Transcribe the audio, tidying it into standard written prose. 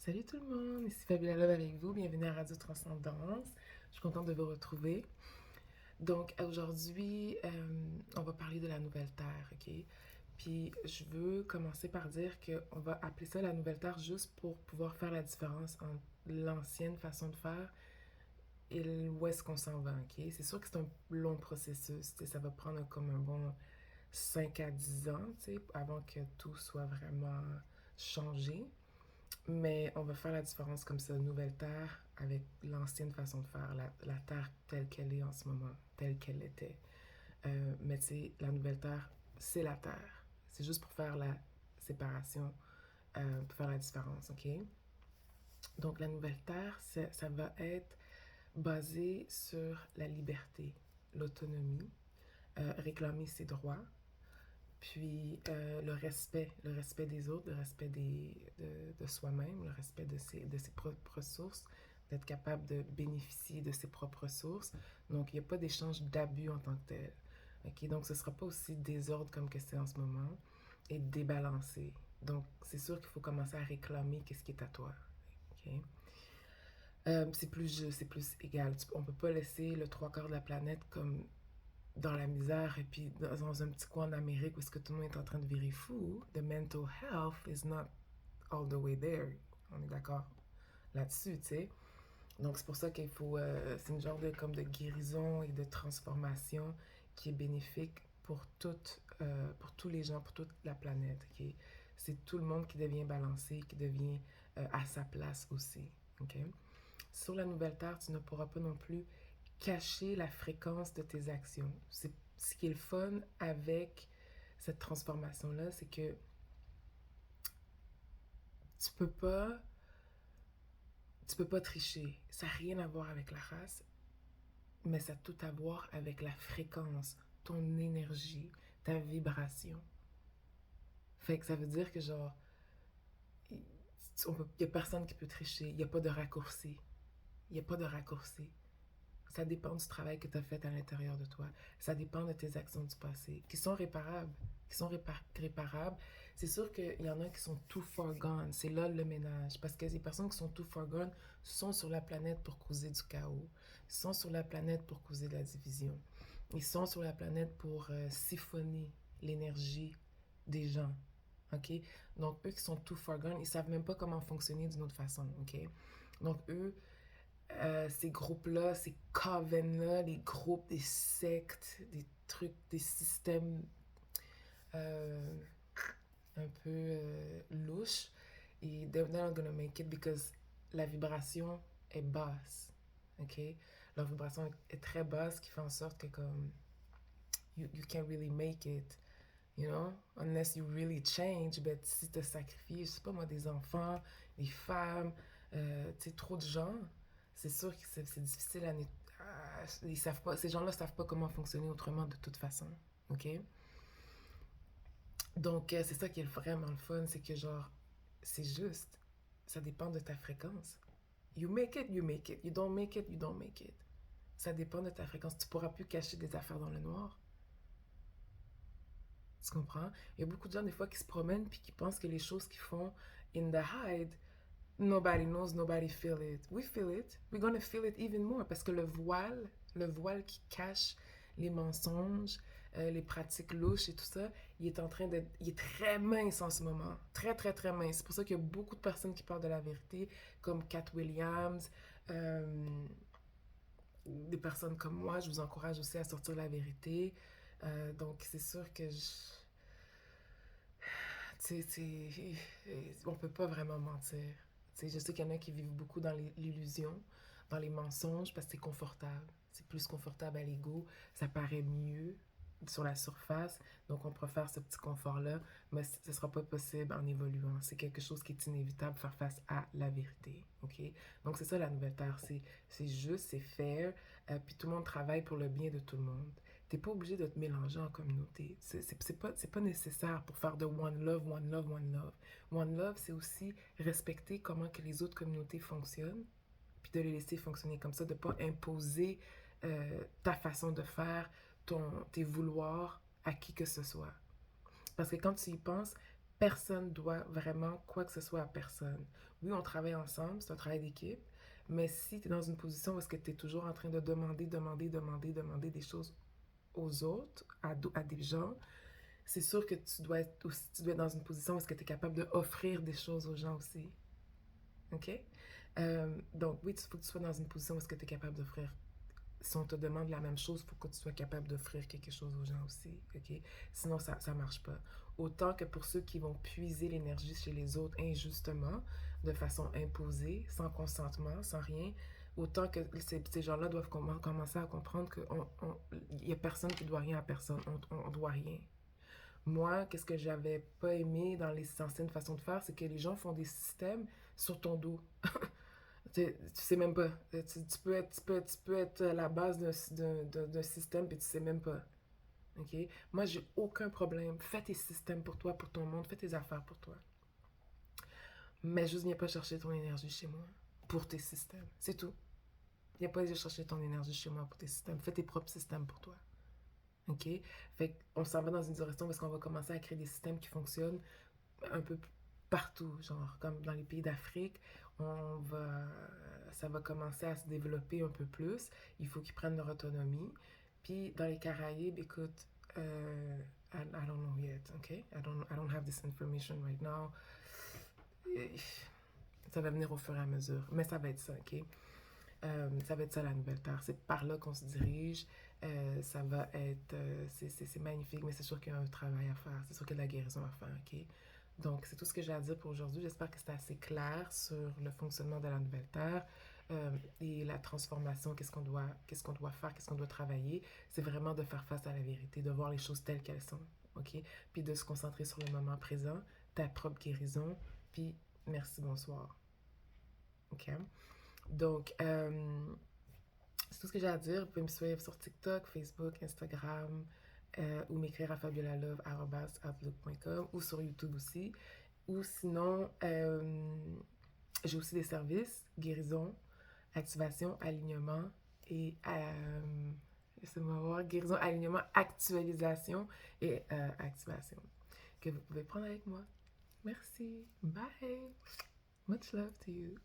Salut tout le monde, ici Fabiola Love avec vous, bienvenue à Radio Transcendance. Je suis contente de vous retrouver. Donc aujourd'hui, on va parler de la nouvelle Terre, ok? Puis je veux commencer par dire qu'on va appeler ça la nouvelle Terre juste pour pouvoir faire la différence entre l'ancienne façon de faire et où est-ce qu'on s'en va, ok? C'est sûr que c'est un long processus, ça va prendre comme un bon 5 à 10 ans, avant que tout soit vraiment changé. Mais on va faire la différence comme ça, nouvelle terre avec l'ancienne façon de faire, la terre telle qu'elle est en ce moment, telle qu'elle était. Mais tu sais, la nouvelle terre, c'est la terre. C'est juste pour faire la séparation, pour faire la différence, ok? Donc la nouvelle terre, ça va être basé sur la liberté, l'autonomie, réclamer ses droits, puis le respect des autres, le respect de soi-même, le respect de ses propres ressources, d'être capable de bénéficier de ses propres ressources. Donc, il n'y a pas d'échange d'abus en tant que tel. Okay? Donc, ce ne sera pas aussi désordre comme que c'est en ce moment et débalancé. Donc, c'est sûr qu'il faut commencer à réclamer qu'est-ce qui est à toi. Okay? C'est plus juste, c'est plus égal. On ne peut pas laisser le trois quarts de la planète comme dans la misère et puis dans un petit coin d'Amérique où est-ce que tout le monde est en train de virer fou. The mental health is not all the way there. On est d'accord là-dessus, tu sais. Donc c'est pour ça qu'il faut, c'est une genre de comme de guérison et de transformation qui est bénéfique pour tous les gens, pour toute la planète. Okay? C'est tout le monde qui devient balancé, qui devient à sa place aussi. Okay? Sur la nouvelle terre, tu ne pourras pas non plus cacher la fréquence de tes actions. C'est ce qui est le fun avec cette transformation-là, c'est que tu peux pas, tu peux pas tricher. Ça n'a rien à voir avec la race, mais ça a tout à voir avec la fréquence, ton énergie, ta vibration. Fait que ça veut dire que genre, il y a personne qui peut tricher. Il n'y a pas de raccourci. Il n'y a pas de raccourci. Ça dépend du travail que tu as fait à l'intérieur de toi. Ça dépend de tes actions du passé, qui sont réparables. Qui sont réparables. C'est sûr qu'il y en a qui sont too far gone. C'est là le ménage. Parce que les personnes qui sont too far gone sont sur la planète pour causer du chaos. Ils sont sur la planète pour causer de la division. Ils sont sur la planète pour siphonner l'énergie des gens. OK? Donc, eux qui sont too far gone, ils savent même pas comment fonctionner d'une autre façon. OK? Donc, eux, ces groupes-là, ces coven-là, les groupes, des sectes, des trucs, des systèmes euh, un peu louches. Et they're not gonna make it because la vibration est basse. OK? Leur vibration est très basse, qui fait en sorte que comme you can't really make it. You know, unless you really change, ben si tu sacrifié, je sais pas moi, des enfants, des femmes, tu sais, trop de gens, c'est sûr que c'est difficile ils savent pas, ces gens-là savent pas comment fonctionner autrement de toute façon, ok? Donc, c'est ça qui est vraiment le fun, c'est que genre, c'est juste, ça dépend de ta fréquence. You make it, you make it. You don't make it, you don't make it. Ça dépend de ta fréquence. Tu pourras plus cacher des affaires dans le noir. Tu comprends? Il y a beaucoup de gens, des fois, qui se promènent puis qui pensent que les choses qu'ils font in the hide, nobody knows, nobody feel it. We feel it. We're gonna feel it even more parce que le voile qui cache les mensonges, les pratiques louches et tout ça, il est très mince en ce moment. Très, très, très mince. C'est pour ça qu'il y a beaucoup de personnes qui parlent de la vérité, comme Cat Williams, des personnes comme moi. Je vous encourage aussi à sortir la vérité. Donc, c'est sûr que on peut pas vraiment mentir. Je sais qu'il y en a qui vivent beaucoup dans l'illusion, dans les mensonges, parce que c'est confortable. C'est plus confortable à l'ego, ça paraît mieux sur la surface, donc on préfère ce petit confort-là, mais ce ne sera pas possible en évoluant. C'est quelque chose qui est inévitable, faire face à la vérité. Ok? Donc c'est ça la nouvelle terre, c'est juste, c'est fair, puis tout le monde travaille pour le bien de tout le monde. T'es pas obligé de te mélanger en communauté. C'est pas nécessaire pour faire de one love, one love, one love. One love, c'est aussi respecter comment que les autres communautés fonctionnent, puis de les laisser fonctionner comme ça, de pas imposer ta façon de faire, tes vouloirs à qui que ce soit. Parce que quand tu y penses, Personne doit vraiment quoi que ce soit à personne. Oui, on travaille ensemble, c'est un travail d'équipe, mais si tu es dans une position où est-ce que tu es toujours en train de demander des choses aux autres, à des gens, c'est sûr que tu dois être dans une position où est-ce que tu es capable d'offrir des choses aux gens aussi. OK? Donc, oui, il faut que tu sois dans une position où est-ce que tu es capable d'offrir. Si on te demande la même chose, il faut que tu sois capable d'offrir quelque chose aux gens aussi. OK? Sinon, ça ne marche pas. Autant que pour ceux qui vont puiser l'énergie chez les autres injustement, de façon imposée, sans consentement, sans rien, autant que ces gens-là doivent commencer à comprendre qu'il n'y a personne qui doit rien à personne. On doit rien. Moi, qu'est-ce que j'avais pas aimé dans les anciennes façons de faire, c'est que les gens font des systèmes sur ton dos. Tu sais même pas. Tu peux être à la base d'un système et tu sais même pas. OK? Moi, j'ai aucun problème. Fais tes systèmes pour toi, pour ton monde, fais tes affaires pour toi. Mais juste viens pas chercher ton énergie chez moi pour tes systèmes. C'est tout. Viens pas chercher ton énergie chez moi pour tes systèmes. Fais tes propres systèmes pour toi. OK? Fait qu'on s'en va dans une direction parce qu'on va commencer à créer des systèmes qui fonctionnent un peu partout, genre comme dans les pays d'Afrique, ça va commencer à se développer un peu plus. Il faut qu'ils prennent leur autonomie. Puis dans les Caraïbes, écoute, I don't know yet, okay? I don't have this information right now. Ça va venir au fur et à mesure, mais ça va être ça, ok? Ça va être ça la nouvelle terre. C'est par là qu'on se dirige. Ça va être. C'est magnifique, mais c'est sûr qu'il y a un travail à faire. C'est sûr qu'il y a de la guérison à faire, ok? Donc, c'est tout ce que j'ai à dire pour aujourd'hui. J'espère que c'est assez clair sur le fonctionnement de la nouvelle terre et la transformation, qu'est-ce qu'on doit faire, qu'est-ce qu'on doit travailler. C'est vraiment de faire face à la vérité, de voir les choses telles qu'elles sont, ok? Puis de se concentrer sur le moment présent, ta propre guérison, puis merci, bonsoir, ok? Donc, c'est tout ce que j'ai à dire. Vous pouvez me suivre sur TikTok, Facebook, Instagram, ou m'écrire à fabiolalove@outlook.com ou sur YouTube aussi. Ou sinon, j'ai aussi des services, guérison, activation, alignement et laissez-moi voir, guérison, alignement, actualisation et activation que vous pouvez prendre avec moi. Merci. Bye. Much love to you.